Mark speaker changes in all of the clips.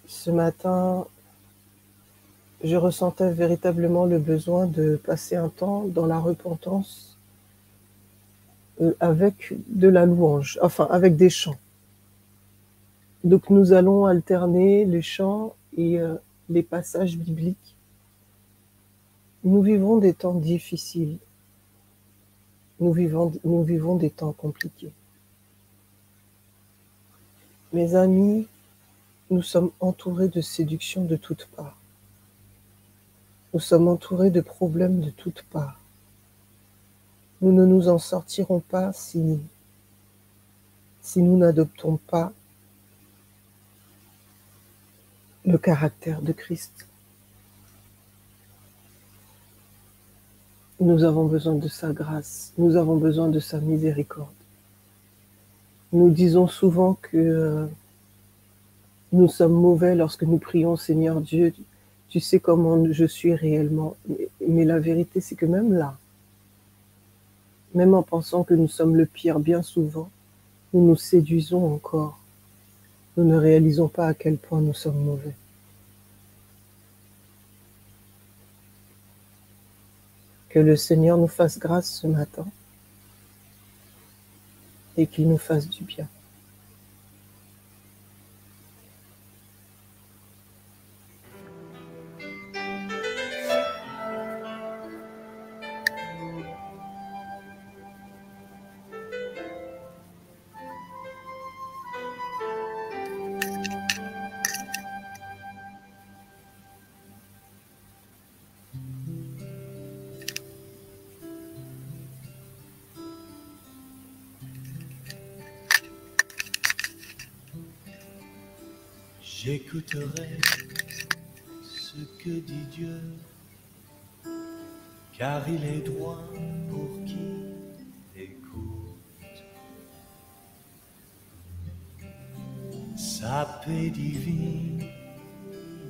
Speaker 1: Ce matin, je ressentais véritablement le besoin de passer un temps dans la repentance avec de la louange, enfin avec des chants. Donc nous allons alterner les chants et les passages bibliques. Nous vivons des temps difficiles. Nous vivons des temps compliqués. Mes amis, nous sommes entourés de séductions de toutes parts. Nous sommes entourés de problèmes de toutes parts. Nous ne nous en sortirons pas si nous n'adoptons pas le caractère de Christ. Nous avons besoin de sa grâce, nous avons besoin de sa miséricorde. Nous disons souvent que nous sommes mauvais lorsque nous prions, Seigneur Dieu, tu sais comment je suis réellement. Mais la vérité, c'est que même là, même en pensant que nous sommes le pire bien souvent, nous nous séduisons encore. Nous ne réalisons pas à quel point nous sommes mauvais. Que le Seigneur nous fasse grâce ce matin et qu'il nous fasse du bien.
Speaker 2: J'écouterai ce que dit Dieu, car il est droit pour qui écoute. Sa paix divine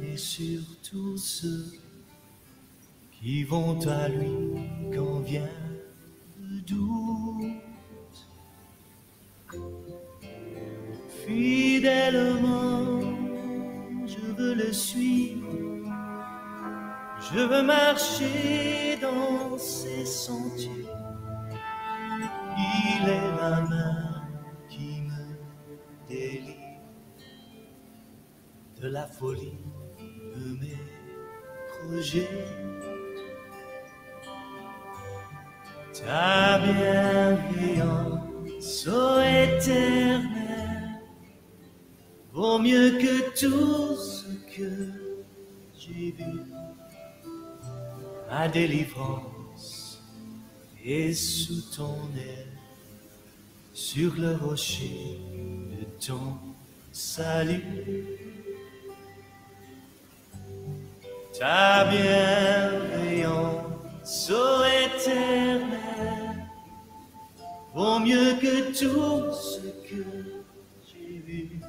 Speaker 2: est sur tous ceux qui vont à lui quand vient le doute. Fidèlement, je veux le suivre, je veux marcher dans ses sentiers. Il est la main qui me délivre de la folie de mes projets. Ta bienveillance, ô Éternel, vaut mieux que tout ce que j'ai vu. Ma délivrance est sous ton aile, sur le rocher de ton salut. Ta bienveillance, ô Éternel, vaut mieux que tout ce que j'ai vu.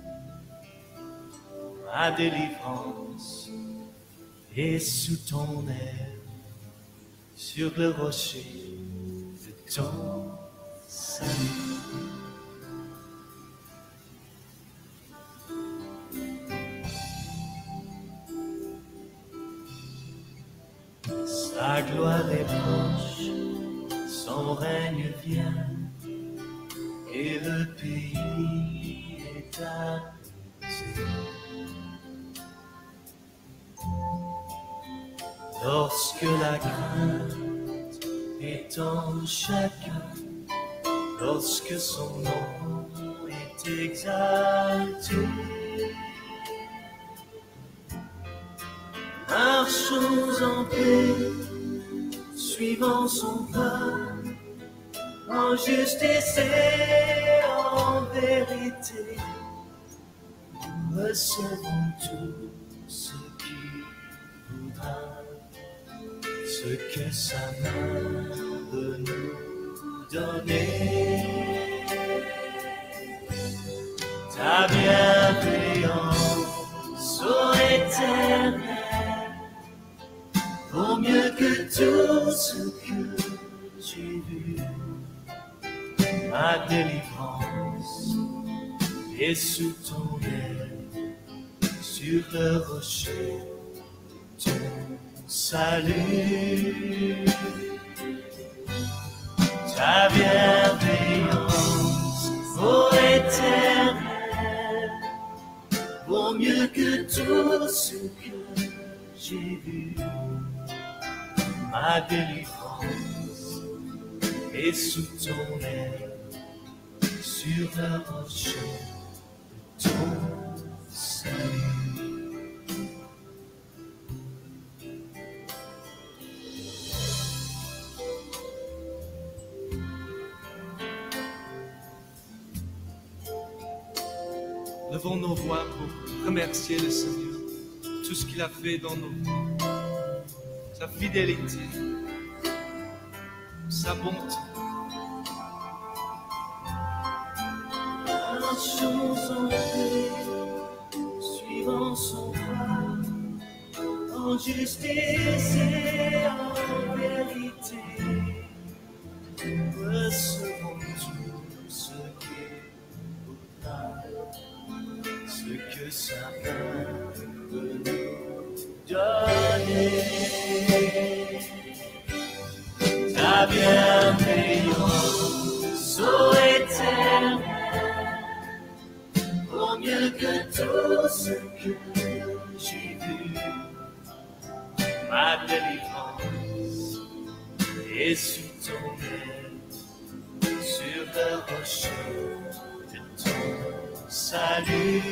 Speaker 2: Ma délivrance est sous ton aile, sur le rocher de ton salut. Sa gloire est proche, son règne vient, et le pays est apaisé. Lorsque la crainte est en chacun, lorsque son nom est exalté, marchons en paix, suivant son pas, en justice et en vérité. Recevons tout ce qu'il voudra, ce que sa main veut nous donner. Ta bienveillance, ô Éternel, vaut mieux que tout ce que j'ai vu. Ma délivrance est sous ton aile, sur le rocher, ton salut. Ta bienveillance, ô Éternel, vaut mieux que tout ce que j'ai vu. Ma délivrance est sous ton aile, sur le rocher de ton salut. Levons nos voix pour remercier le Seigneur, tout ce qu'il a fait dans nos vies, sa fidélité, sa bonté. Marchons en paix, suivant son pas, en justice et en vérité. Recevons tout ce qu'il voudra, ce que sa main peut nous donner. Ta bienveillance, ô Éternel, vaut mieux que tout ce que j'ai vu. Ma délivrance est sous ton aile, sur le rocher de ton salut.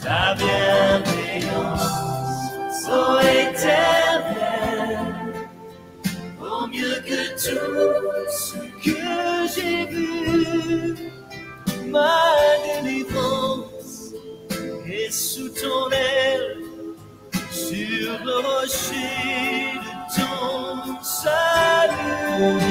Speaker 2: Ta bienveillance, ô Éternel, vaut mieux que tout ce que j'ai vu. Ma délivrance est sous ton aile, sur le rocher de ton salut.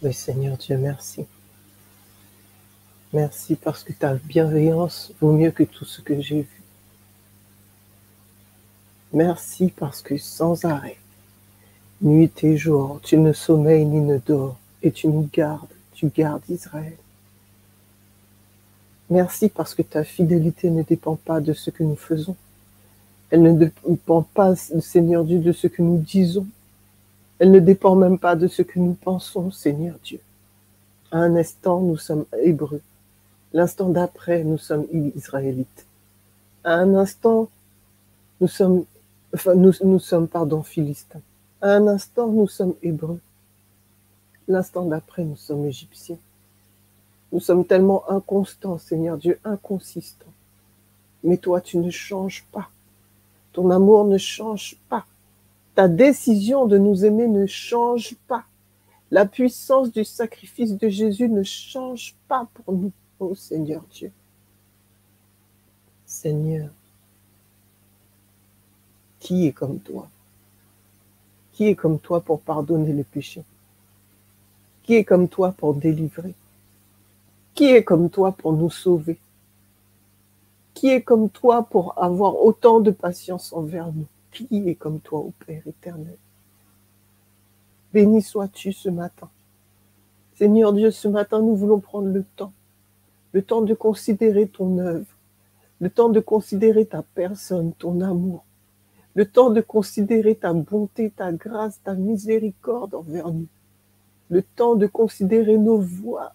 Speaker 1: Oui, Seigneur Dieu, merci. Merci parce que ta bienveillance vaut mieux que tout ce que j'ai vu. Merci parce que sans arrêt, nuit et jour, tu ne sommeilles ni ne dors. et tu nous gardes, tu gardes Israël. Merci parce que ta fidélité ne dépend pas de ce que nous faisons. Elle ne dépend pas, Seigneur Dieu, de ce que nous disons. Elle ne dépend même pas de ce que nous pensons, Seigneur Dieu. À un instant, nous sommes Hébreux. L'instant d'après, nous sommes Israélites. À un instant, nous sommes Philistins. À un instant, nous sommes Hébreux. L'instant d'après, nous sommes Égyptiens. Nous sommes tellement inconstants, Seigneur Dieu, inconsistants. Mais toi, tu ne changes pas. Ton amour ne change pas. Ta décision de nous aimer ne change pas. La puissance du sacrifice de Jésus ne change pas pour nous, ô Seigneur Dieu. Seigneur, qui est comme toi? Qui est comme toi pour pardonner les péchés? Qui est comme toi pour délivrer? Qui est comme toi pour nous sauver? Qui est comme toi pour avoir autant de patience envers nous? Qui est comme toi, ô Père éternel? Béni sois-tu ce matin. Seigneur Dieu, ce matin, nous voulons prendre le temps de considérer ton œuvre, le temps de considérer ta personne, ton amour, le temps de considérer ta bonté, ta grâce, ta miséricorde envers nous, le temps de considérer nos voies,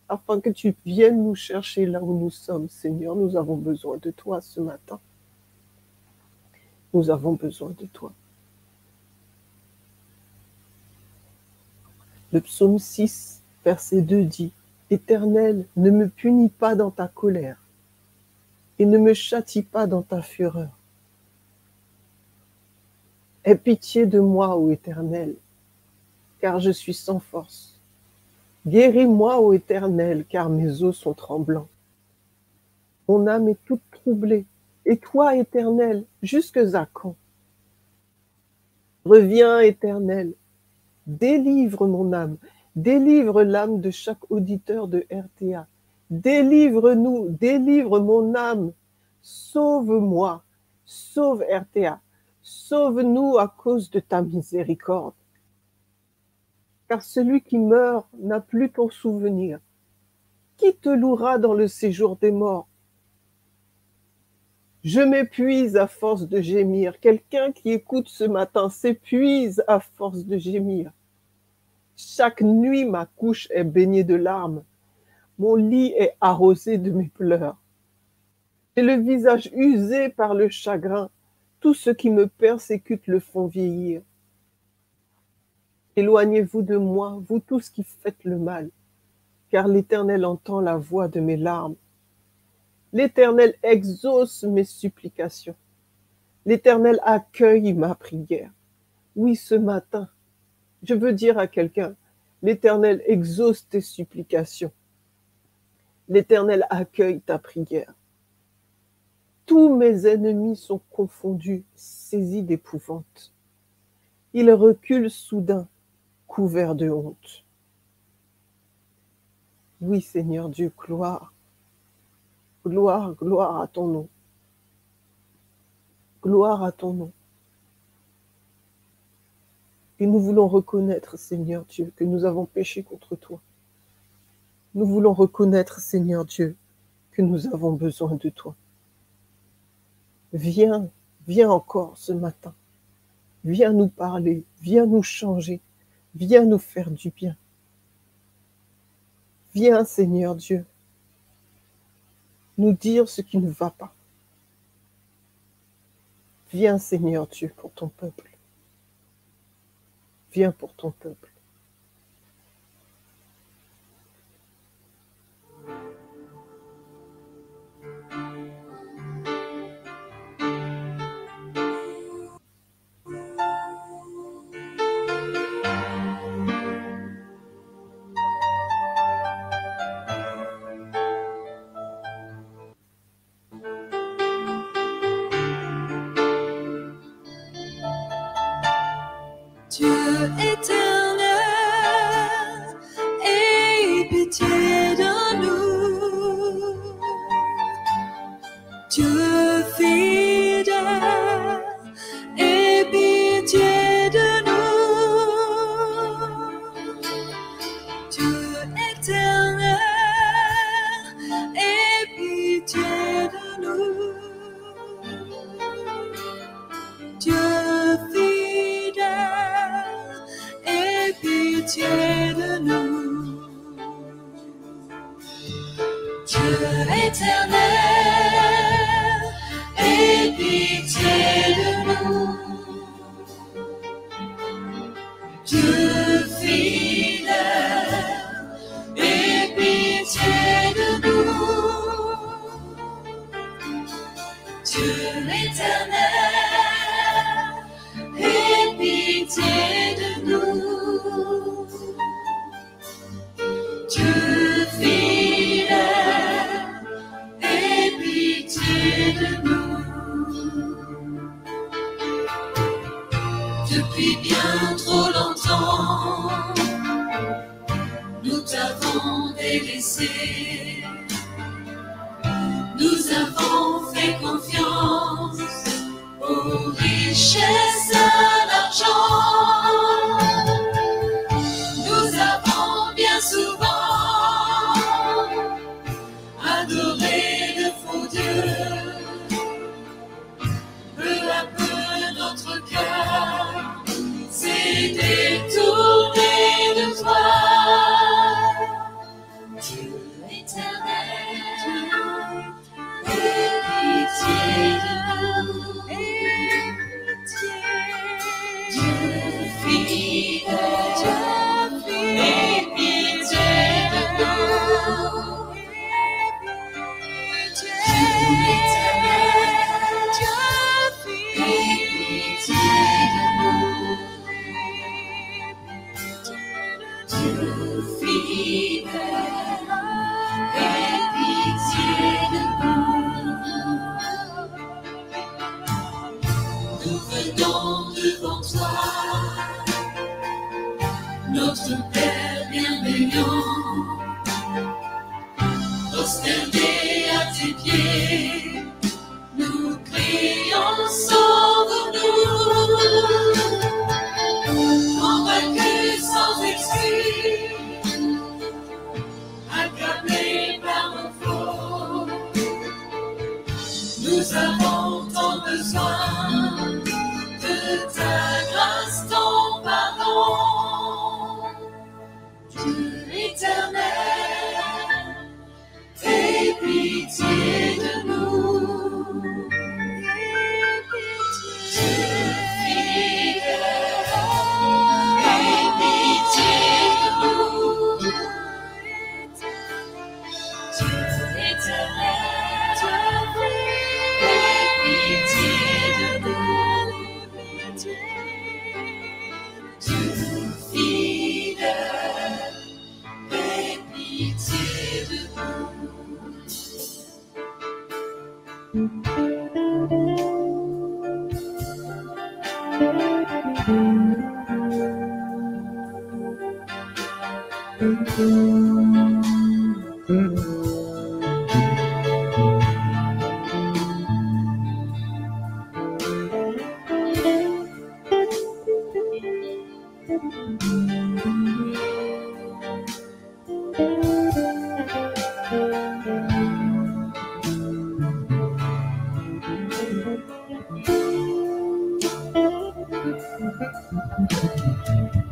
Speaker 1: afin que tu viennes nous chercher là où nous sommes. Seigneur, nous avons besoin de toi ce matin. Nous avons besoin de toi. Le psaume 6, verset 2 dit « Éternel, ne me punis pas dans ta colère et ne me châtie pas dans ta fureur. Aie pitié de moi, ô Éternel, car je suis sans force. Guéris-moi, ô Éternel, car mes os sont tremblants. Mon âme est toute troublée. Et toi, Éternel, jusque à quand? Reviens, Éternel, délivre mon âme, délivre l'âme de chaque auditeur de RTA. Délivre-nous, délivre mon âme, sauve-moi, sauve RTA, sauve-nous à cause de ta miséricorde. Car celui qui meurt n'a plus ton souvenir. Qui te louera dans le séjour des morts? Je m'épuise à force de gémir. Quelqu'un qui écoute ce matin s'épuise à force de gémir. Chaque nuit, ma couche est baignée de larmes. Mon lit est arrosé de mes pleurs. J'ai le visage usé par le chagrin. Tous ceux qui me persécutent le font vieillir. Éloignez-vous de moi, vous tous qui faites le mal, car l'Éternel entend la voix de mes larmes. L'Éternel exauce mes supplications. L'Éternel accueille ma prière. Oui, ce matin, je veux dire à quelqu'un, l'Éternel exauce tes supplications. L'Éternel accueille ta prière. Tous mes ennemis sont confondus, saisis d'épouvante. Ils reculent soudain, couverts de honte. Oui, Seigneur Dieu, gloire. Gloire, gloire à ton nom. Gloire à ton nom. Et nous voulons reconnaître, Seigneur Dieu, que nous avons péché contre toi. Nous voulons reconnaître, Seigneur Dieu, que nous avons besoin de toi. Viens, viens encore ce matin. Viens nous parler, viens nous changer, viens nous faire du bien. Viens, Seigneur Dieu, nous dire ce qui ne va pas. Viens, Seigneur Dieu, pour ton peuple. Viens pour ton peuple.
Speaker 3: Dieu éternel, aie pitié de nous. Dieu fidèle, aie pitié de nous. éternel, aie pitié de nous. Dieu fidèle, aie pitié de nous. Dieu éternel, aie pitié de nous. Dieu fidèle, aie pitié de nous. Dieu éternel, aie pitié de nous. Dieu fidèle, aie pitié de nous. Depuis bien trop longtemps, nous t'avons délaissé. Nous avons fait confiance aux richesses à l'argent. Nous avons bien souvent adoré de faux dieux. Peu à peu notre cœur s'est détourné de toi. Dieu éternel, aie pitié de nous. Dieu fidèle, aie pitié de nous. Dieu éternel, aie pitié de nous. Dieu fidèle, aie pitié de nous. Nous venons devant toi, notre Père bienveillant, prosternés à tes pieds, nous crions, sauve-nous. Convaincus sans excuse, accablés par nos fautes, nous avons tant besoin de ta grâce, ton pardon. Dieu éternel, aie pitié de nous. Dieu fidèle, aie pitié de nous. Dieu éternel, aie pitié de nous. Dieu fidèle, aie pitié de nous.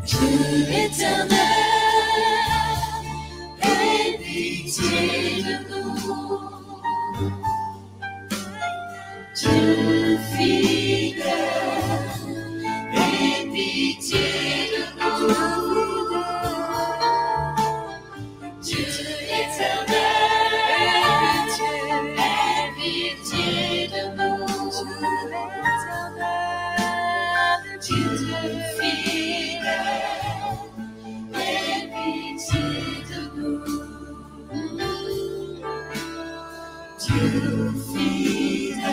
Speaker 3: Dieu éternel, aie pitié de nous. Dieu fidèle, aie pitié de nous. Dieu éternel, aie pitié de nous. Dieu fidèle, aie pitié de nous. Dieu fidèle,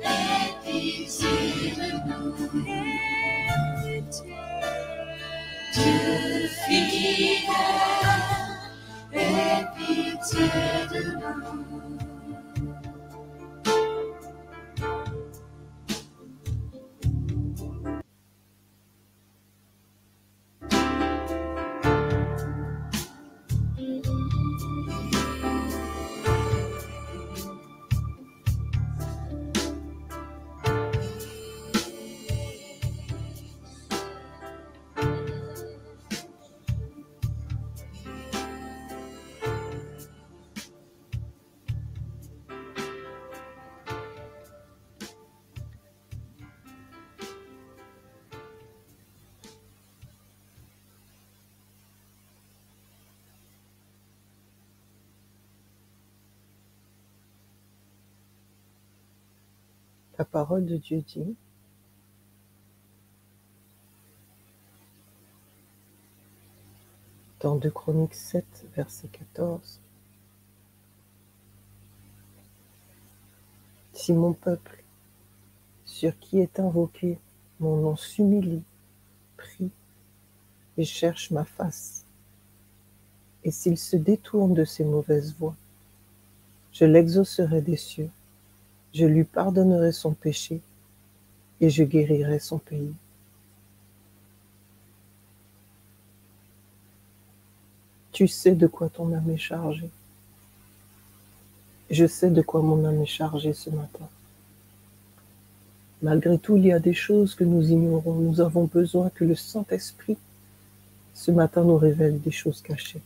Speaker 3: aie pitié de nous. Dieu fidèle, aie pitié de nous.
Speaker 1: La parole de Dieu dit, dans 2 Chroniques 7, verset 14, « Si mon peuple, sur qui est invoqué mon nom, s'humilie, prie et cherche ma face, et s'il se détourne de ses mauvaises voies, je l'exaucerai des cieux, je lui pardonnerai son péché et je guérirai son pays. » Tu sais de quoi ton âme est chargée. Je sais de quoi mon âme est chargée ce matin. Malgré tout, il y a des choses que nous ignorons. Nous avons besoin que le Saint-Esprit, ce matin, nous révèle des choses cachées,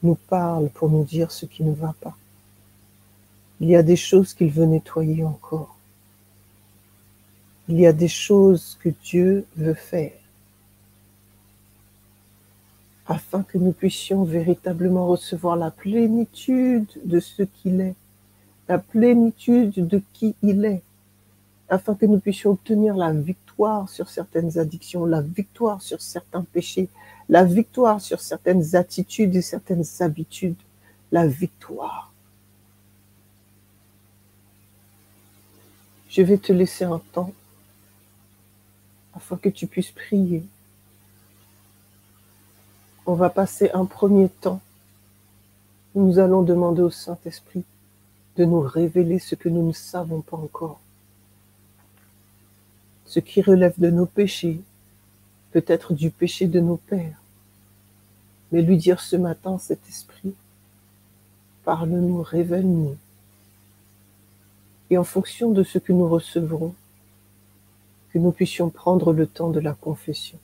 Speaker 1: nous parle pour nous dire ce qui ne va pas. Il y a des choses qu'il veut nettoyer encore. Il y a des choses que Dieu veut faire afin que nous puissions véritablement recevoir la plénitude de ce qu'il est, la plénitude de qui il est, afin que nous puissions obtenir la victoire sur certaines addictions, la victoire sur certains péchés, la victoire sur certaines attitudes et certaines habitudes, la victoire. Je vais te laisser un temps afin que tu puisses prier. On va passer un premier temps où nous allons demander au Saint-Esprit de nous révéler ce que nous ne savons pas encore, ce qui relève de nos péchés, peut-être du péché de nos pères, mais lui dire ce matin, cet esprit, parle-nous, révèle-nous, et en fonction de ce que nous recevrons, que nous puissions prendre le temps de la confession.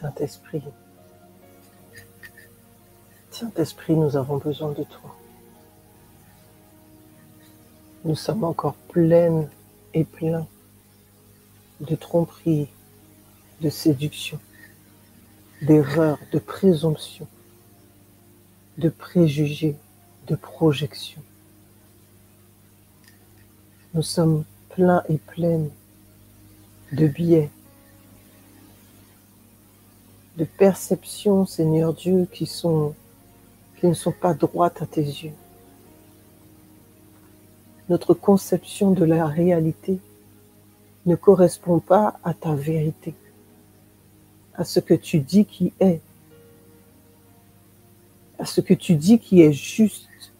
Speaker 1: Saint-Esprit, Saint-Esprit, nous avons besoin de toi. Nous sommes encore pleines et pleins de tromperies, de séduction, d'erreurs, de présomption, de préjugés, de projections. Nous sommes pleins et pleines de biais, de perceptions, Seigneur Dieu, qui ne sont pas droites à tes yeux. Notre conception de la réalité ne correspond pas à ta vérité, à ce que tu dis qui est, à ce que tu dis qui est juste,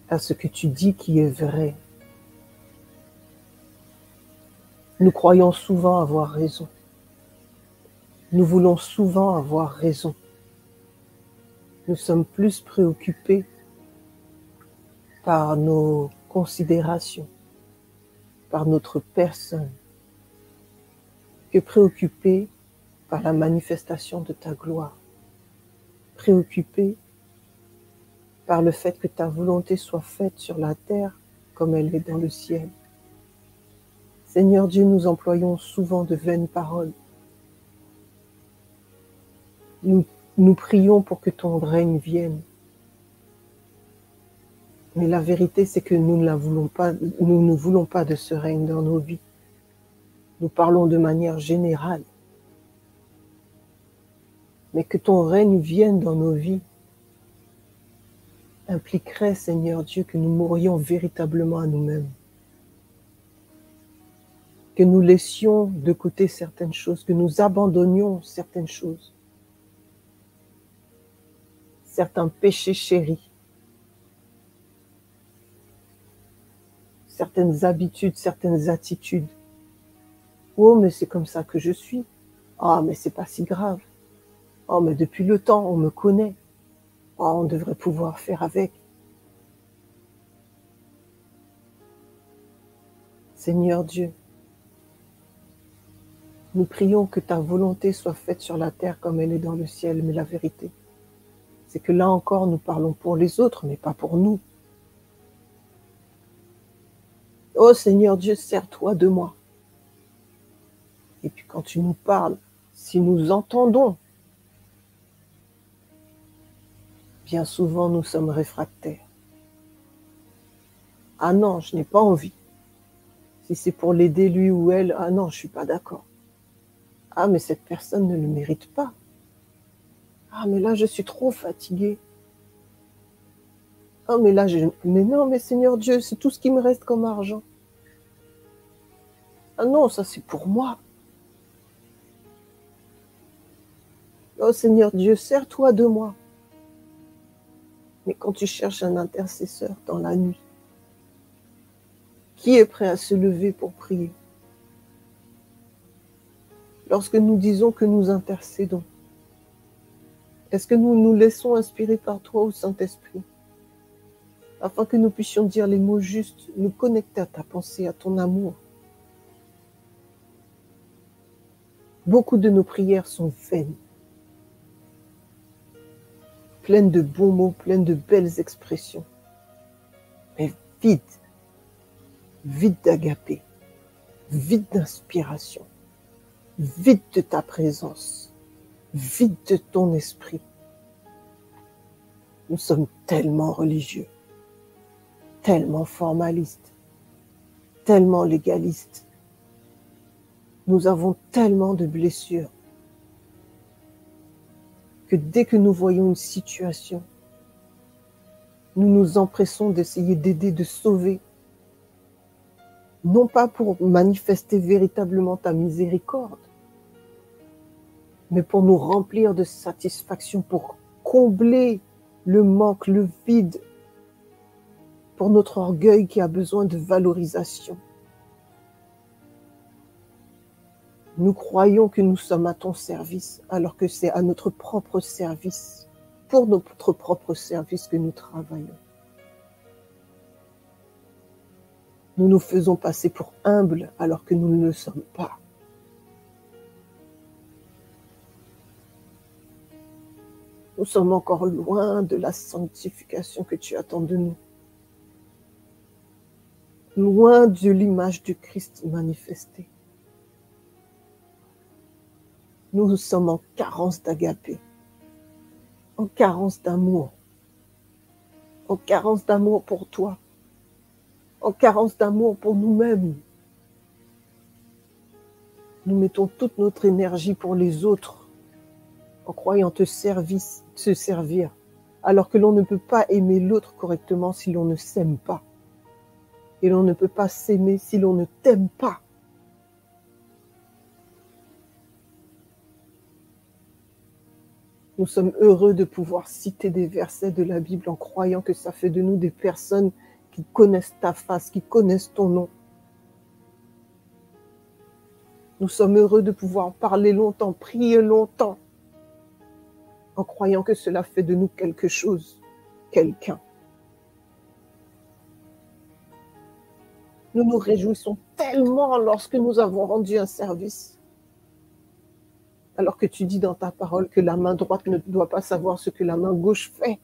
Speaker 1: à ce que tu dis qui est vrai. Nous croyons souvent avoir raison. Nous voulons souvent avoir raison. Nous sommes plus préoccupés par nos considérations, par notre personne, que préoccupés par la manifestation de ta gloire, préoccupés par le fait que ta volonté soit faite sur la terre comme elle est dans le ciel. Seigneur Dieu, nous employons souvent de vaines paroles. Nous prions pour que ton règne vienne. Mais la vérité, c'est que nous ne voulons pas de ce règne dans nos vies. Nous parlons de manière générale. Mais que ton règne vienne dans nos vies impliquerait, Seigneur Dieu, que nous mourions véritablement à nous-mêmes. Que nous laissions de côté certaines choses, que nous abandonnions certaines choses. Certains péchés chéris, certaines habitudes, certaines attitudes. Oh, mais c'est comme ça que je suis. Ah, mais c'est pas si grave. Oh, mais depuis le temps, on me connaît. Oh, on devrait pouvoir faire avec. Seigneur Dieu, nous prions que ta volonté soit faite sur la terre comme elle est dans le ciel, mais la vérité, c'est que là encore, nous parlons pour les autres, mais pas pour nous. Oh Seigneur Dieu, sers-toi de moi. Et puis quand tu nous parles, si nous entendons, bien souvent nous sommes réfractaires. Ah non, je n'ai pas envie. Si c'est pour l'aider lui ou elle, ah non, je ne suis pas d'accord. Ah mais cette personne ne le mérite pas. Ah mais là je suis trop fatiguée. Ah mais là mais non, mais Seigneur Dieu, c'est tout ce qui me reste comme argent. Ah non, ça c'est pour moi. Oh Seigneur Dieu, sers-toi de moi. Mais quand tu cherches un intercesseur dans la nuit, qui est prêt à se lever pour prier? Lorsque nous disons que nous intercédons, est-ce que nous nous laissons inspirer par toi au Saint-Esprit, afin que nous puissions dire les mots justes, nous connecter à ta pensée, à ton amour? Beaucoup de nos prières sont vaines, pleines de bons mots, pleines de belles expressions, mais vides, vides d'agapé, vides d'inspiration, vides de ta présence, vides de ton esprit. Nous sommes tellement religieux, tellement formalistes, tellement légalistes. Nous avons tellement de blessures que dès que nous voyons une situation, nous nous empressons d'essayer d'aider, de sauver, non pas pour manifester véritablement ta miséricorde, mais pour nous remplir de satisfaction, pour combler le manque, le vide, pour notre orgueil qui a besoin de valorisation. Nous croyons que nous sommes à ton service, alors que c'est à notre propre service, pour notre propre service que nous travaillons. Nous nous faisons passer pour humbles, alors que nous ne le sommes pas. Nous sommes encore loin de la sanctification que tu attends de nous. Loin de l'image du Christ manifestée. Nous sommes en carence d'agapé, en carence d'amour, en carence d'amour pour toi, en carence d'amour pour nous-mêmes. Nous mettons toute notre énergie pour les autres, en croyant te servir, alors que l'on ne peut pas aimer l'autre correctement si l'on ne s'aime pas. Et l'on ne peut pas s'aimer si l'on ne t'aime pas. Nous sommes heureux de pouvoir citer des versets de la Bible en croyant que ça fait de nous des personnes qui connaissent ta face, qui connaissent ton nom. Nous sommes heureux de pouvoir parler longtemps, prier longtemps, en croyant que cela fait de nous quelque chose, quelqu'un. Nous nous réjouissons tellement lorsque nous avons rendu un service. Alors que tu dis dans ta parole que la main droite ne doit pas savoir ce que la main gauche fait.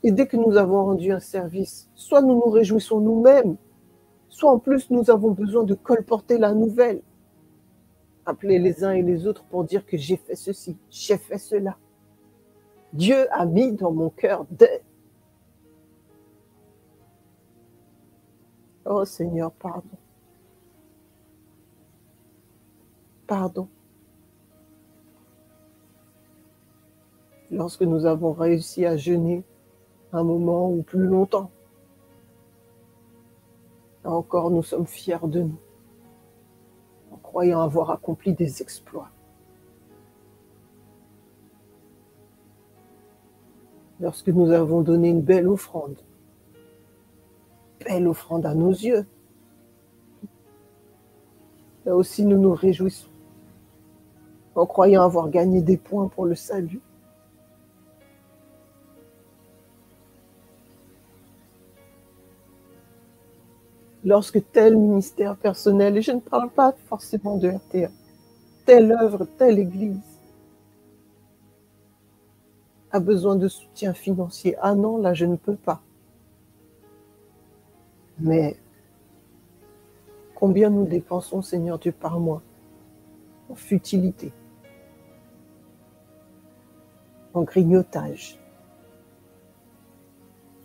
Speaker 1: Et dès que nous avons rendu un service, soit nous nous réjouissons nous-mêmes, soit en plus nous avons besoin de colporter la nouvelle. Appeler les uns et les autres pour dire que j'ai fait ceci, j'ai fait cela. Dieu a mis dans mon cœur de... Oh Seigneur, pardon. Pardon. Lorsque nous avons réussi à jeûner un moment ou plus longtemps, là encore nous sommes fiers de nous, en croyant avoir accompli des exploits. Lorsque nous avons donné une belle offrande à nos yeux, là aussi nous nous réjouissons, en croyant avoir gagné des points pour le salut. Lorsque tel ministère personnel, et je ne parle pas forcément de RTA, telle œuvre, telle église, a besoin de soutien financier. Ah non, là je ne peux pas. Mais combien nous dépensons, Seigneur Dieu, par mois, en futilité, en grignotage,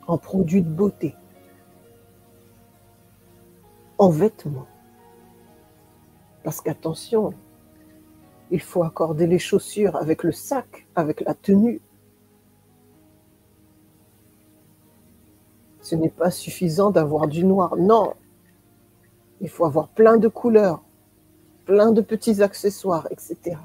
Speaker 1: en produits de beauté, en vêtements. Parce qu'attention, il faut accorder les chaussures avec le sac, avec la tenue. Ce n'est pas suffisant d'avoir du noir, non. Il faut avoir plein de couleurs, plein de petits accessoires, etc.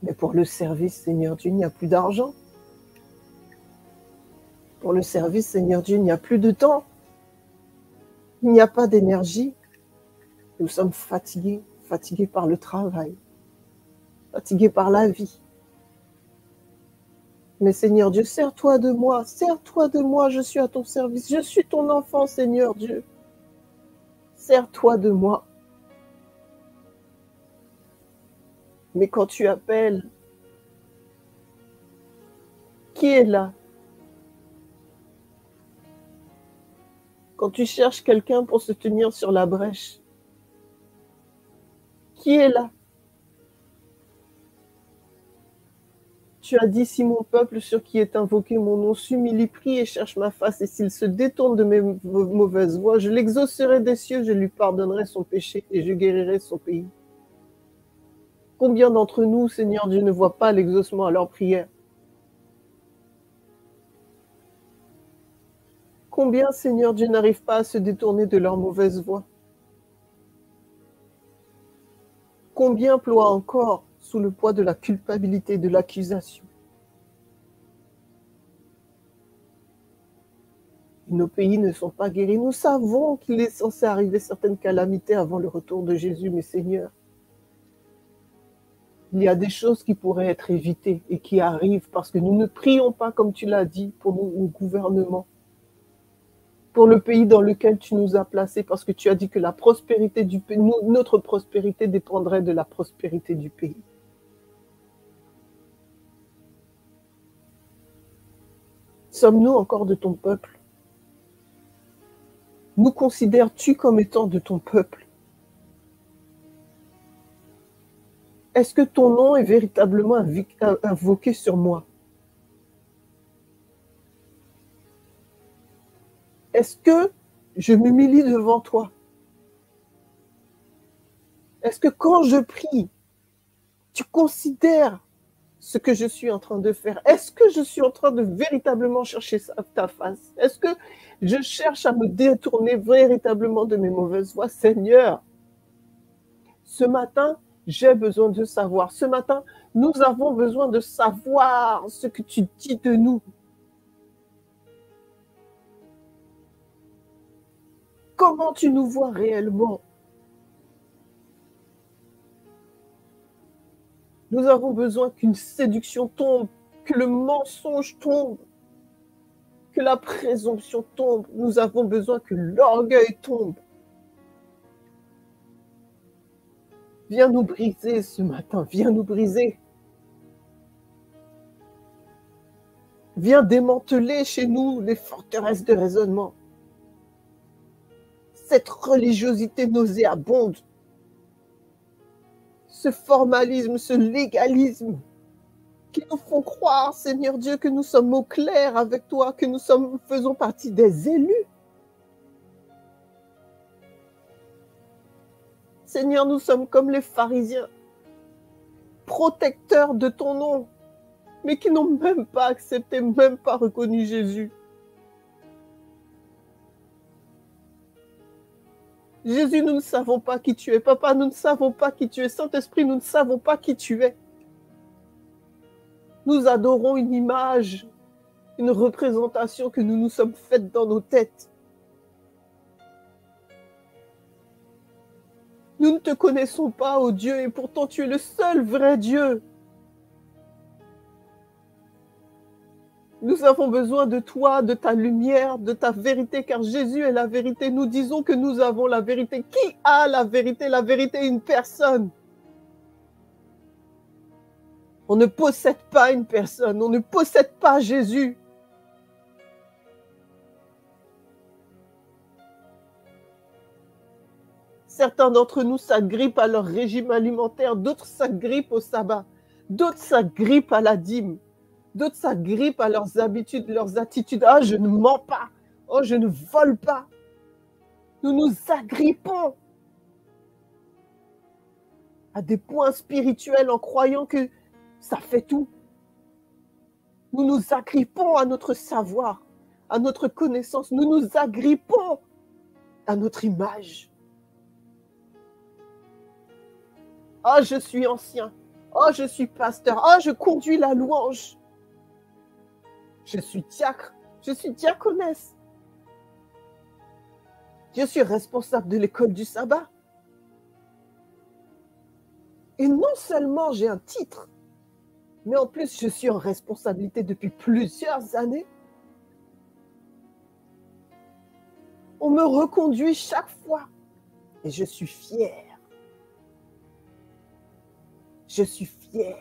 Speaker 1: Mais pour le service, Seigneur Dieu, il n'y a plus d'argent. Pour le service, Seigneur Dieu, il n'y a plus de temps. Il n'y a pas d'énergie. Nous sommes fatigués, fatigués par le travail, fatigués par la vie. Mais Seigneur Dieu, sers-toi de moi, je suis à ton service, je suis ton enfant, Seigneur Dieu. Sers-toi de moi. Mais quand tu appelles, qui est là? Quand tu cherches quelqu'un pour se tenir sur la brèche, qui est là? Tu as dit, si mon peuple sur qui est invoqué mon nom s'humilie, prie et cherche ma face, et s'il se détourne de mes mauvaises voies, je l'exaucerai des cieux, je lui pardonnerai son péché et je guérirai son pays. Combien d'entre nous, Seigneur Dieu, ne voient pas l'exaucement à leur prière? Combien, Seigneur Dieu, n'arrivent pas à se détourner de leur mauvaise voie? Combien ploient encore sous le poids de la culpabilité, de l'accusation? Nos pays ne sont pas guéris. Nous savons qu'il est censé arriver certaines calamités avant le retour de Jésus, mais Seigneur, il y a des choses qui pourraient être évitées et qui arrivent parce que nous ne prions pas, comme tu l'as dit, pour nos gouvernements. pour le pays dans lequel tu nous as placés, parce que tu as dit que la prospérité du pays, notre prospérité dépendrait de la prospérité du pays. Sommes-nous encore de ton peuple? Nous considères-tu comme étant de ton peuple? Est-ce que ton nom est véritablement invoqué sur moi? Est-ce que je m'humilie devant toi? Est-ce que quand je prie, tu considères ce que je suis en train de faire? Est-ce que je suis en train de véritablement chercher ta face? Est-ce que je cherche à me détourner véritablement de mes mauvaises voies? Seigneur, ce matin, j'ai besoin de savoir. Ce matin, nous avons besoin de savoir ce que tu dis de nous. Comment tu nous vois réellement? Nous avons besoin qu'une séduction tombe, que le mensonge tombe, que la présomption tombe. Nous avons besoin que l'orgueil tombe. Viens nous briser ce matin, viens nous briser. Viens démanteler chez nous les forteresses de raisonnement. Cette religiosité nauséabonde, ce formalisme, ce légalisme qui nous font croire, Seigneur Dieu, que nous sommes au clair avec toi, que nous faisons partie des élus. Seigneur, nous sommes comme les pharisiens, protecteurs de ton nom, mais qui n'ont même pas accepté, même pas reconnu Jésus. Jésus, nous ne savons pas qui tu es. Papa, nous ne savons pas qui tu es. Saint-Esprit, nous ne savons pas qui tu es. Nous adorons une image, une représentation que nous nous sommes faites dans nos têtes. Nous ne te connaissons pas, ô Dieu, et pourtant tu es le seul vrai Dieu. Nous avons besoin de toi, de ta lumière, de ta vérité, car Jésus est la vérité. Nous disons que nous avons la vérité. Qui a la vérité? La vérité est une personne. On ne possède pas une personne, on ne possède pas Jésus. Certains d'entre nous s'agrippent à leur régime alimentaire, d'autres s'agrippent au sabbat, d'autres s'agrippent à la dîme. D'autres s'agrippent à leurs habitudes, leurs attitudes. Ah, je ne mens pas. Oh, je ne vole pas. Nous nous agrippons à des points spirituels en croyant que ça fait tout. Nous nous agrippons à notre savoir, à notre connaissance. Nous nous agrippons à notre image. Oh, je suis ancien. Oh, je suis pasteur. Oh, je conduis la louange. Je suis diacre, je suis diaconesse. Je suis responsable de l'école du sabbat. Et non seulement j'ai un titre, mais en plus je suis en responsabilité depuis plusieurs années. On me reconduit chaque fois et je suis fière. Je suis fière.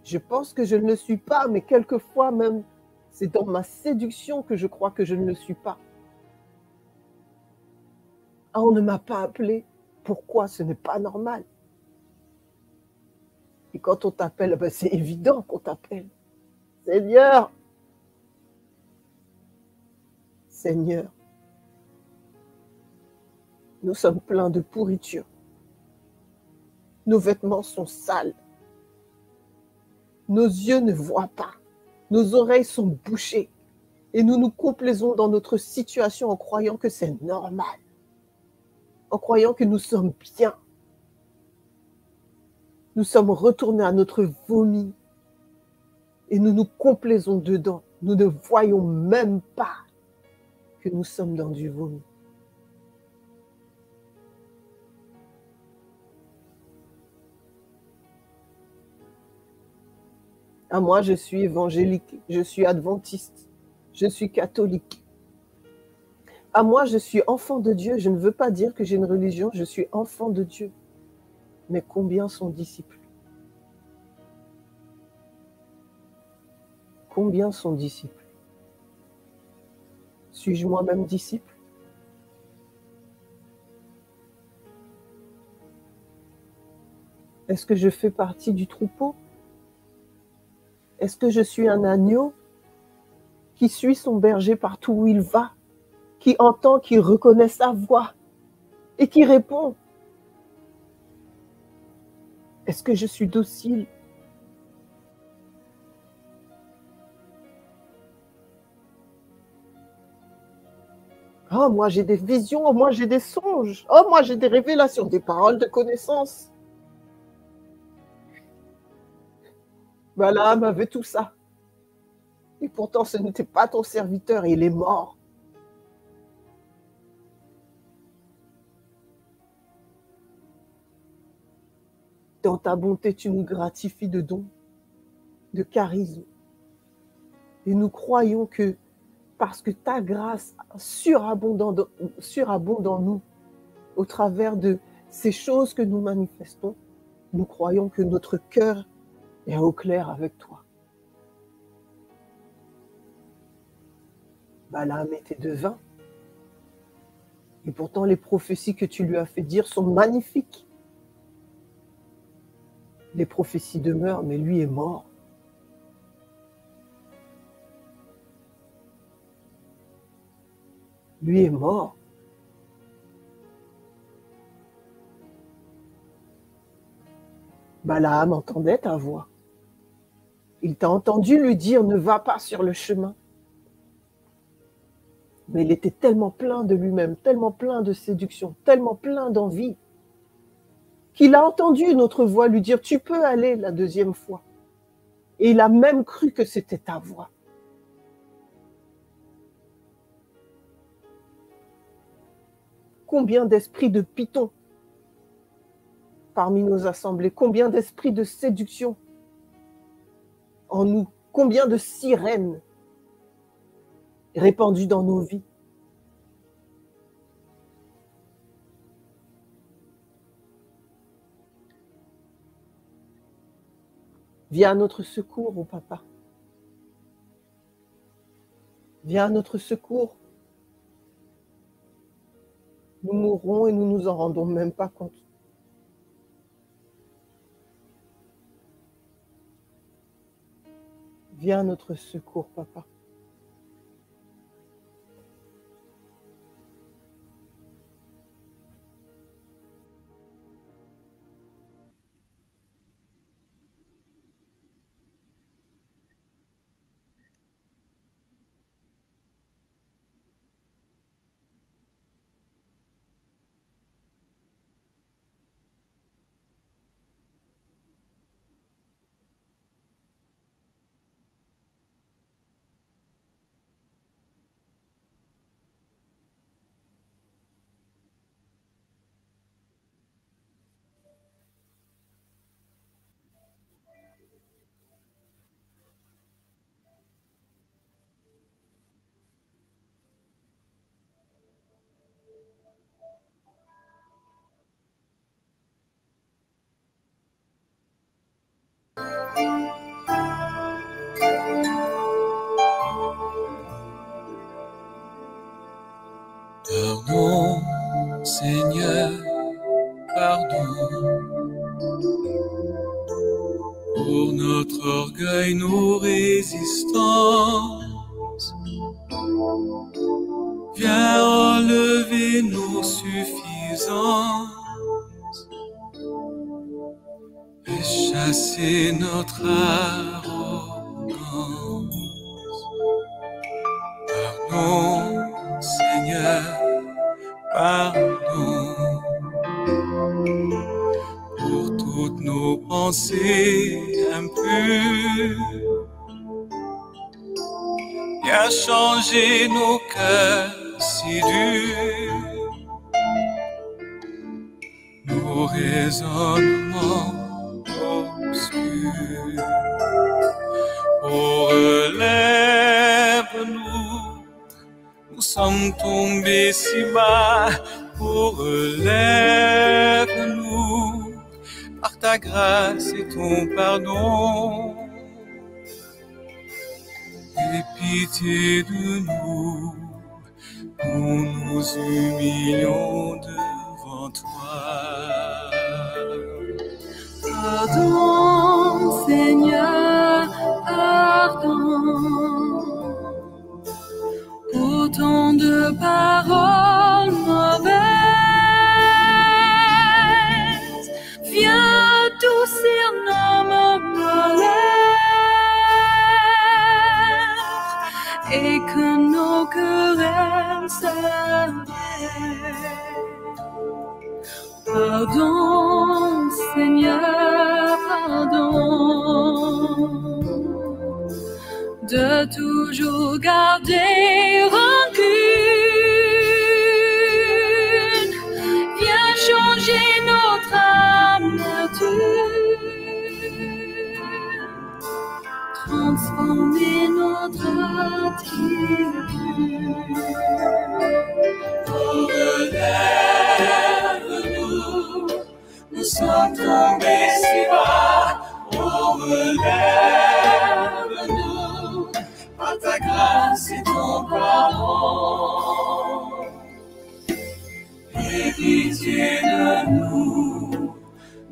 Speaker 1: Je pense que je ne le suis pas, mais quelquefois même, c'est dans ma séduction que je crois que je ne le suis pas. Ah, on ne m'a pas appelé. Pourquoi? Ce n'est pas normal. Et quand on t'appelle, ben c'est évident qu'on t'appelle. Seigneur, Seigneur, nous sommes pleins de pourriture. Nos vêtements sont sales. Nos yeux ne voient pas, nos oreilles sont bouchées et nous nous complaisons dans notre situation en croyant que c'est normal, en croyant que nous sommes bien. Nous sommes retournés à notre vomi et nous nous complaisons dedans. Nous ne voyons même pas que nous sommes dans du vomi. Ah, moi, je suis évangélique, je suis adventiste, je suis catholique, Ah, moi, je suis enfant de Dieu. Je ne veux pas dire que j'ai une religion, je suis enfant de Dieu. Mais combien sont disciples? Combien sont disciples? Suis-je moi-même disciple? Est-ce que je fais partie du troupeau? Est-ce que je suis un agneau qui suit son berger partout où il va, qui entend, qui reconnaît sa voix et qui répond? Est-ce que je suis docile? Oh, moi j'ai des visions, moi j'ai des songes, oh, moi j'ai des révélations, des paroles de connaissance. Balaam avait tout ça. Et pourtant, ce n'était pas ton serviteur, il est mort. Dans ta bonté, tu nous gratifies de dons, de charisme. Et nous croyons que parce que ta grâce surabonde en nous, au travers de ces choses que nous manifestons, nous croyons que notre cœur est au clair avec toi. Balaam était devin. Et pourtant, les prophéties que tu lui as fait dire sont magnifiques. Les prophéties demeurent, mais lui est mort. Lui est mort. Balaam entendait ta voix. Il t'a entendu lui dire « Ne va pas sur le chemin ». Mais il était tellement plein de lui-même, tellement plein de séduction, tellement plein d'envie, qu'il a entendu une autre voix lui dire « Tu peux aller la deuxième fois ». Et il a même cru que c'était ta voix. Combien d'esprits de python parmi nos assemblées, combien d'esprits de séduction en nous, combien de sirènes répandues dans nos vies. Viens à notre secours, ô Papa. Viens à notre secours. Nous mourrons et nous nous en rendons même pas compte. Viens à notre secours, Papa.
Speaker 2: Pardon, Seigneur, pardon pour notre orgueil, nos résistances. Viens enlever nos suffisances et chasser notre arrogance. Pardon, Seigneur, pardon pour toutes nos pensées impures. Viens changer nos cœurs si durs, nos raisonnements obscurs. Oh, relève-nous, nous sommes sommes tombés si bas, oh relève-nous par ta grâce et ton pardon. Aie pitié de nous, nous nous humilions devant toi.
Speaker 3: Pardon, Seigneur, pardon. Autant de paroles mauvaises, viens adoucir nos malheurs et que nos querelles s'arrêtent. Pardon, Seigneur, pardon, de toujours garder rancune. Viens changer notre amertume, transformer notre attitude. Oh, relève-nous, nous sommes tombés si bas. Oh, relève-nous par ta grâce et ton pardon. Aie pitié de nous,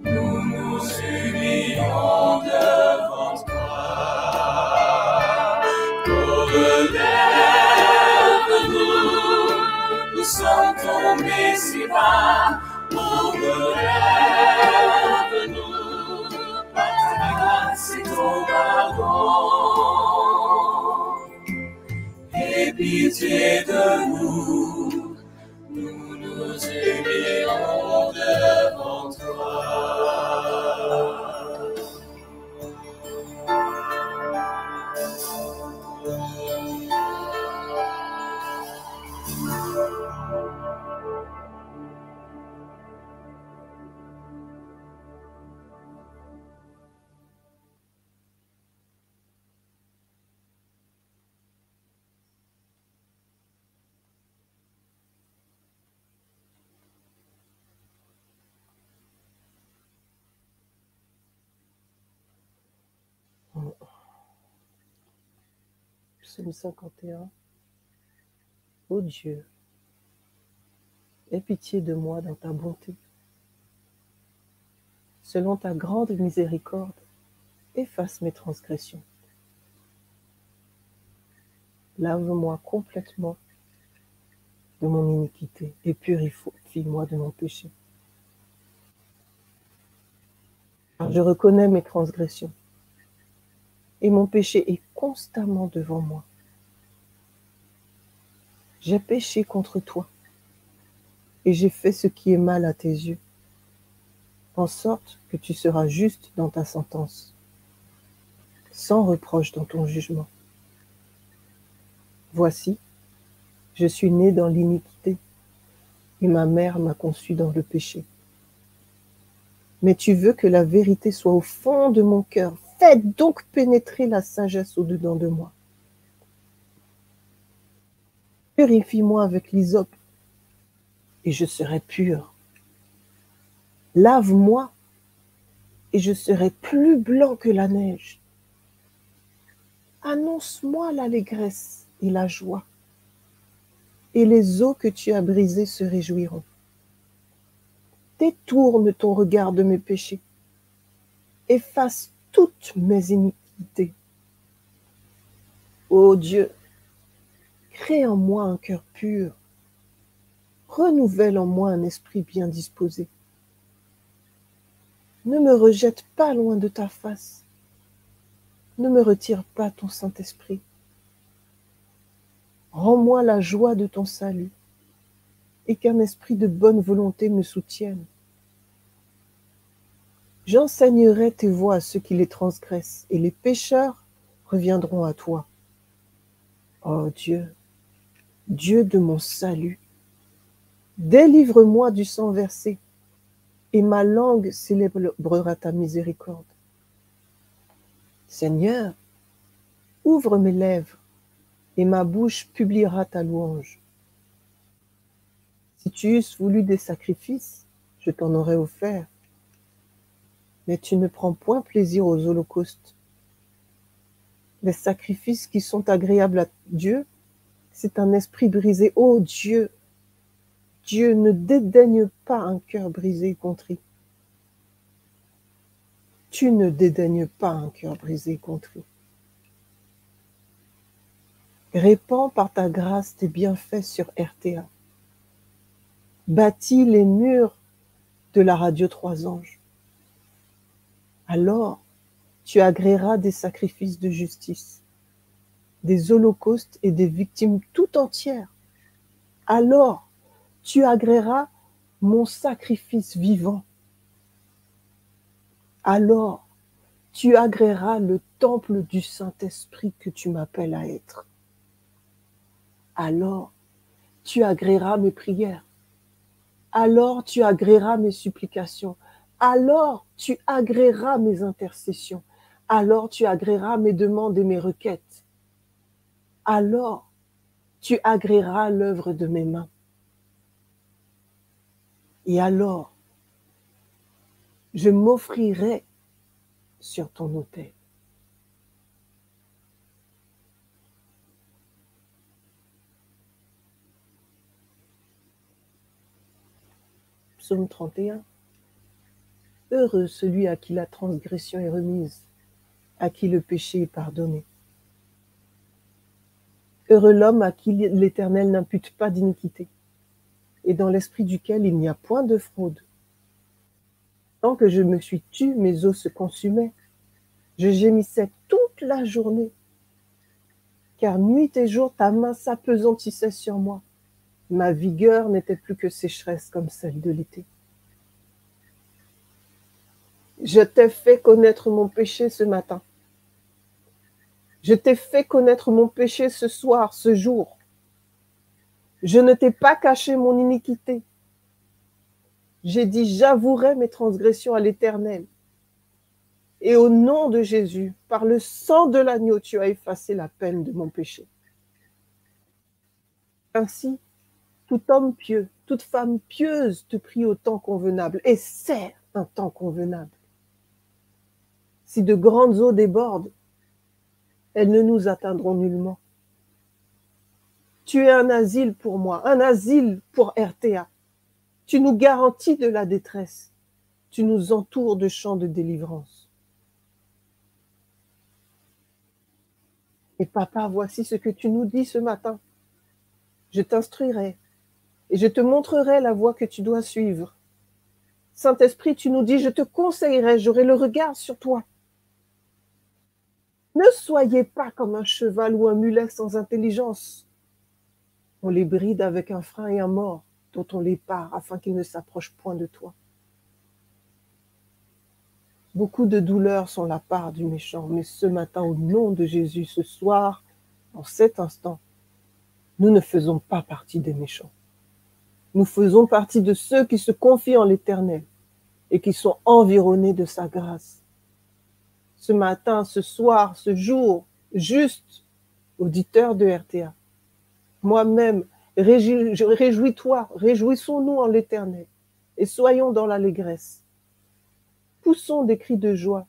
Speaker 3: nous nous humilions devant toi. Oh, relève-nous, nous sommes tombés si bas. Oh, relève-nous par ta grâce et ton pardon. Aie pitié de nous, nous nous humilions devant toi.
Speaker 1: Psaume 51. Ô Dieu, aie pitié de moi dans ta bonté. Selon ta grande miséricorde, efface mes transgressions. Lave-moi complètement de mon iniquité et purifie-moi de mon péché. Car je reconnais mes transgressions et mon péché est constamment devant moi. J'ai péché contre toi et j'ai fait ce qui est mal à tes yeux, en sorte que tu seras juste dans ta sentence, sans reproche dans ton jugement. Voici, je suis né dans l'iniquité et ma mère m'a conçu dans le péché. Mais tu veux que la vérité soit au fond de mon cœur. Faites donc pénétrer la sagesse au-dedans de moi. Purifie-moi avec l'hysope et je serai pur. Lave-moi et je serai plus blanc que la neige. Annonce-moi l'allégresse et la joie, et les eaux que tu as brisées se réjouiront. Détourne ton regard de mes péchés, efface toutes mes iniquités. Ô Dieu, crée en moi un cœur pur, renouvelle en moi un esprit bien disposé. Ne me rejette pas loin de ta face, ne me retire pas ton Saint-Esprit. Rends-moi la joie de ton salut et qu'un esprit de bonne volonté me soutienne. J'enseignerai tes voies à ceux qui les transgressent et les pécheurs reviendront à toi. Ô Dieu, Dieu de mon salut, délivre-moi du sang versé et ma langue célébrera ta miséricorde. Seigneur, ouvre mes lèvres et ma bouche publiera ta louange. Si tu eusses voulu des sacrifices, je t'en aurais offert. Mais tu ne prends point plaisir aux holocaustes. Les sacrifices qui sont agréables à Dieu, c'est un esprit brisé. Oh Dieu, Dieu ne dédaigne pas un cœur brisé et contrit. Tu ne dédaignes pas un cœur brisé et contrit. Répands par ta grâce tes bienfaits sur RTA. Bâtis les murs de la radio 3 anges. Alors, tu agréeras des sacrifices de justice, des holocaustes et des victimes tout entières. Alors, tu agréeras mon sacrifice vivant. Alors, tu agréeras le temple du Saint-Esprit que tu m'appelles à être. Alors, tu agréeras mes prières. Alors, tu agréeras mes supplications. Alors, tu agréeras mes intercessions. Alors, tu agréeras mes demandes et mes requêtes. Alors, tu agréeras l'œuvre de mes mains. Et alors, je m'offrirai sur ton autel. Psaume 31. Heureux celui à qui la transgression est remise, à qui le péché est pardonné. Heureux l'homme à qui l'Éternel n'impute pas d'iniquité, et dans l'esprit duquel il n'y a point de fraude. Tant que je me suis tue, mes os se consumaient. Je gémissais toute la journée, car nuit et jour ta main s'apesantissait sur moi. Ma vigueur n'était plus que sécheresse comme celle de l'été. Je t'ai fait connaître mon péché ce matin. Je t'ai fait connaître mon péché ce soir, ce jour. Je ne t'ai pas caché mon iniquité. J'ai dit, j'avouerai mes transgressions à l'Éternel. Et au nom de Jésus, par le sang de l'agneau, tu as effacé la peine de mon péché. Ainsi, tout homme pieux, toute femme pieuse te prie au temps convenable, et c'est un temps convenable. Si de grandes eaux débordent, elles ne nous atteindront nullement. Tu es un asile pour moi, un asile pour RTA. Tu nous garantis de la détresse. Tu nous entoures de champs de délivrance. Et papa, voici ce que tu nous dis ce matin. Je t'instruirai et je te montrerai la voie que tu dois suivre. Saint-Esprit, tu nous dis, je te conseillerai, j'aurai le regard sur toi. Ne soyez pas comme un cheval ou un mulet sans intelligence. On les bride avec un frein et un mors dont on les pare afin qu'ils ne s'approchent point de toi. Beaucoup de douleurs sont la part du méchant, mais ce matin, au nom de Jésus, ce soir, en cet instant, nous ne faisons pas partie des méchants. Nous faisons partie de ceux qui se confient en l'Éternel et qui sont environnés de sa grâce. Ce matin, ce soir, ce jour, juste, auditeur de RTA, moi-même, réjouis-toi, réjouissons-nous en l'Éternel et soyons dans l'allégresse. Poussons des cris de joie,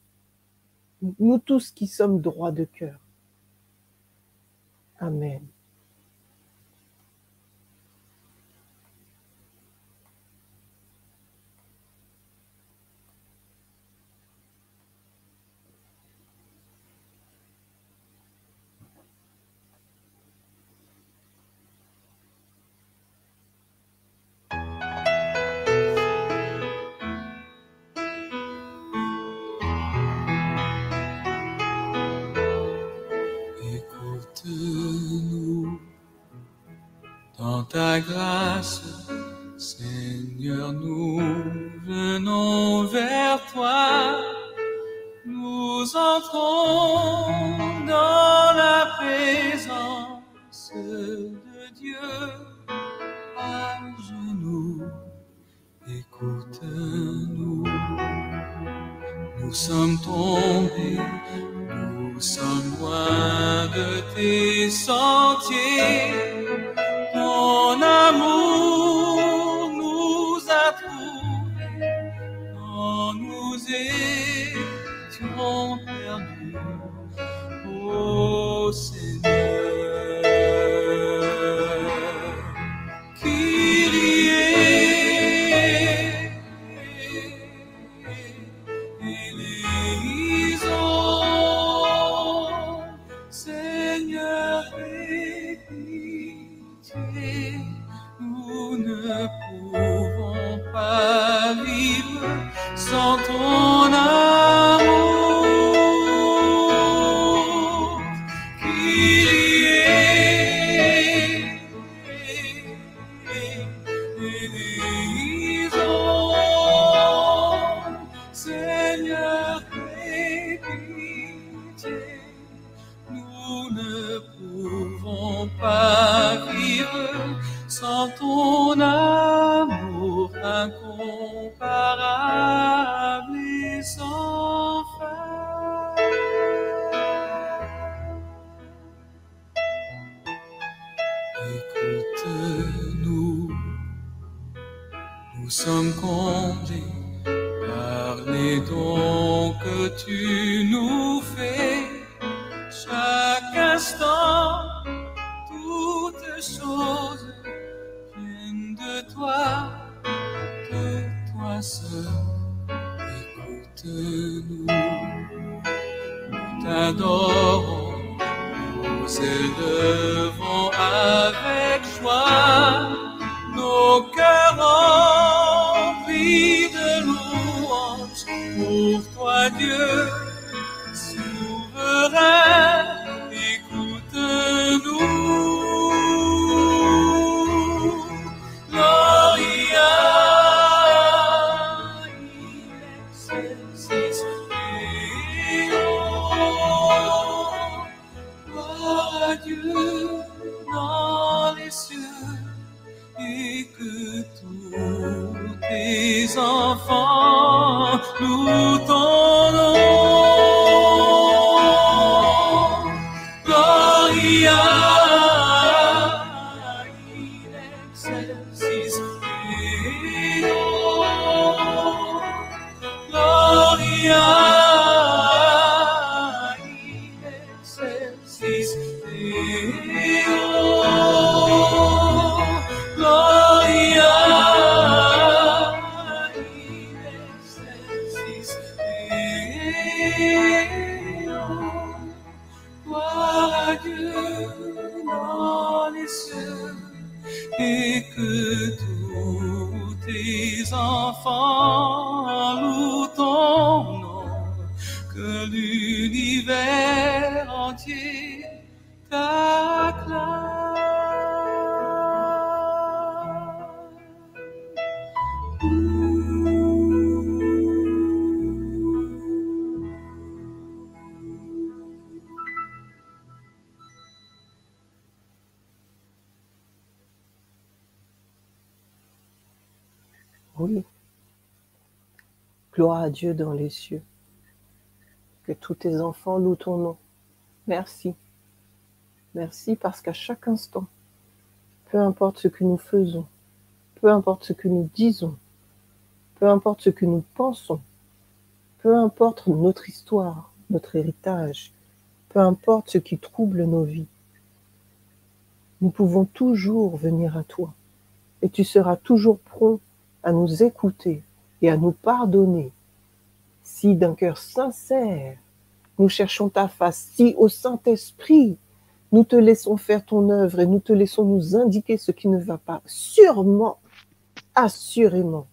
Speaker 1: nous tous qui sommes droits de cœur. Amen.
Speaker 2: Écoute-nous dans ta grâce, Seigneur, nous venons vers toi. Nous entrons dans la présence de Dieu à genoux. Écoute-nous, nous sommes tombés, nous sommes loin de tes sentiers. Ton amour étions perdus, ô Seigneur. Kyrie eleison, Seigneur, aie pitié, nous ne pouvons pas vivre sans ton amour. Kyrie eleison, Seigneur, aie pitié, nous ne pouvons pas vivre sans ton amour incomparable et sans fin. Écoute-nous, nous sommes comblés par les dons que tu nous fais. Chaque instant, toutes choses viennent de toi seul. Écoute-nous, nous t'adorons, nous élevons avec joie nos cœurs remplis de louanges pour toi, Dieu souverain. Écoute-nous, Gloria in excelsis Deo. Gloire à Dieu dans les cieux, et que tous tes enfants nous t'honorent. Gloria in excelsis Deo. Gloria in excelsis Deo. Gloria in excelsis Deo. Gloire à Dieu dans les cieux, et que tous tes enfants louent ton nom, que l'univers entier t'acclame.
Speaker 1: Oui. Gloire à Dieu dans les cieux. Que tous tes enfants louent ton nom. Merci. Merci parce qu'à chaque instant, peu importe ce que nous faisons, peu importe ce que nous disons, peu importe ce que nous pensons, peu importe notre histoire, notre héritage, peu importe ce qui trouble nos vies, nous pouvons toujours venir à toi et tu seras toujours prompt à nous écouter et à nous pardonner si d'un cœur sincère nous cherchons ta face, si au Saint-Esprit nous te laissons faire ton œuvre et nous te laissons nous indiquer ce qui ne va pas. Sûrement, assurément,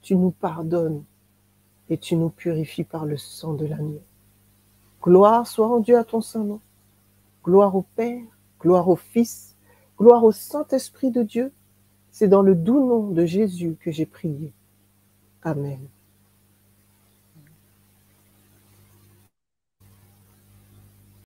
Speaker 1: tu nous pardonnes et tu nous purifies par le sang de l'agneau. Gloire soit rendue à ton Saint-Nom. Gloire au Père, gloire au Fils, gloire au Saint-Esprit de Dieu. C'est dans le doux nom de Jésus que j'ai prié. Amen.